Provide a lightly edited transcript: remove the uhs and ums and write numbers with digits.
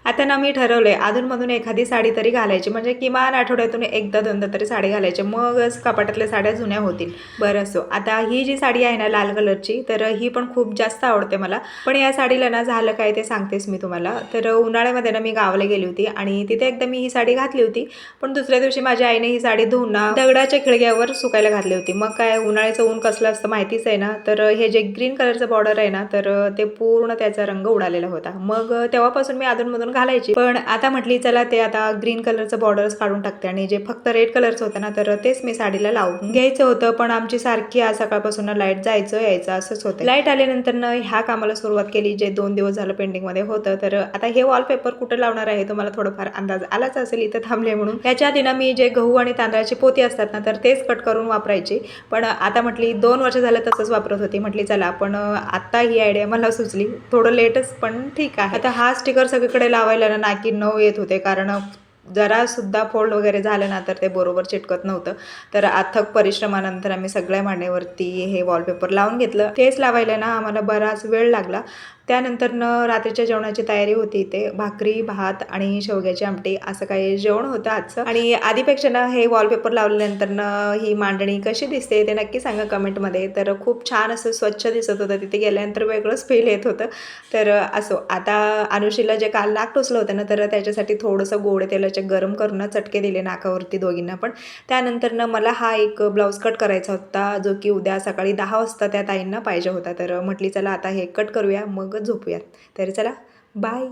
आता ना मी ठरवलंय अधूनमधून एखादी साडी तरी घालायची, म्हणजे किमान आठवड्यातून एकदा दोनदा तरी साडी घालायची, मगच कपाटातल्या साड्या जुन्या होतील. बरं असो, आता ही जी साडी आहे ना लाल कलरची, तर ही पण खूप जास्त आवडते मला. पण या साडीला ना झालं काय ते सांगतेच मी तुम्हाला. तर उन्हाळ्यामध्ये ना मी गावाला गेली होती आणि तिथे एकदा मी ही साडी घातली होती, पण दुसऱ्या दिवशी माझ्या आईने ही साडी धुवून ना दगडाच्या खिळग्यावर सुकायला घातली होती. मग काय, उन्हाळ्याचं ऊन कसलं असतं माहितीच आहे ना. तर हे जे ग्रीन कलरचं बॉर्डर आहे ना, तर ते पूर्ण त्याचा रंग उडालेला होता. मग तेव्हापासून मी अधूनमधून घालायची, पण आता म्हटली चला ते आता ग्रीन कलरचं बॉर्डर्स काढून टाकते आणि जे फक्त रेड कलरचं होतं ना, तर तेच मी साडीला लावून घ्यायचं होतं. पण आमची सारखी आज सकाळपासून लाईट जायचं यायचं असंच होतं. लाईट आल्यानंतर ना ह्या कामाला सुरुवात केली, जे 2 दिवस झालं पेंडिंगमध्ये होतं. तर आता हे वॉलपेपर कुठं लावणार आहे तुम्हाला थोडंफार अंदाज आलाच असेल इथं थांबले म्हणून. याच्या आधी ना मी जे गहू आणि तांदळाची पोती असतात ना, तर तेच कट करून वापरायची. पण आता म्हटली 2 वर्ष झालं तसंच वापरत होती. म्हटली चला पण आता ही आयडिया मला सुचली, थोडं लेटच पण ठीक आहे. आता हा स्टिकर सगळीकडे लावायला ना नाकी 9 येत होते, कारण जरा सुद्धा फोल्ड वगैरे झालं ना तर ते बरोबर चिटकत नव्हतं. तर अथक परिश्रमानंतर आम्ही सगळ्या मांडीवरती हे वॉलपेपर लावून घेतलं. तेच लावायला ना आम्हाला बराच वेळ लागला. त्यानंतर रात्रीच्या जेवणाची तयारी होती. इथे भाकरी, भात आणि शेवग्याची आमटी असं काही जेवण होतं आजचं. आणि आधीपेक्षा ना हे वॉलपेपर लावल्यानंतर ही मांडणी कशी दिसते ते नक्की सांगा कमेंटमध्ये. तर खूप छान असं स्वच्छ दिसत होतं. तिथे गेल्यानंतर वेगळंच फील येत होतं. तर असो, आता अनुशीला जे काल नाक टोचलं होतं ना, तर त्याच्यासाठी थोडंसं गोड तेलाचे गरम करून चटके दिले नाकावरती दोघींना पण. त्यानंतर मला हा एक ब्लाऊज कट करायचा होता, जो की उद्या सकाळी 10 वाजता त्या ताईंना पाहिजे होता. तर म्हटली चला आता हे कट करूया, मग झोपूयात. तर चला बाय.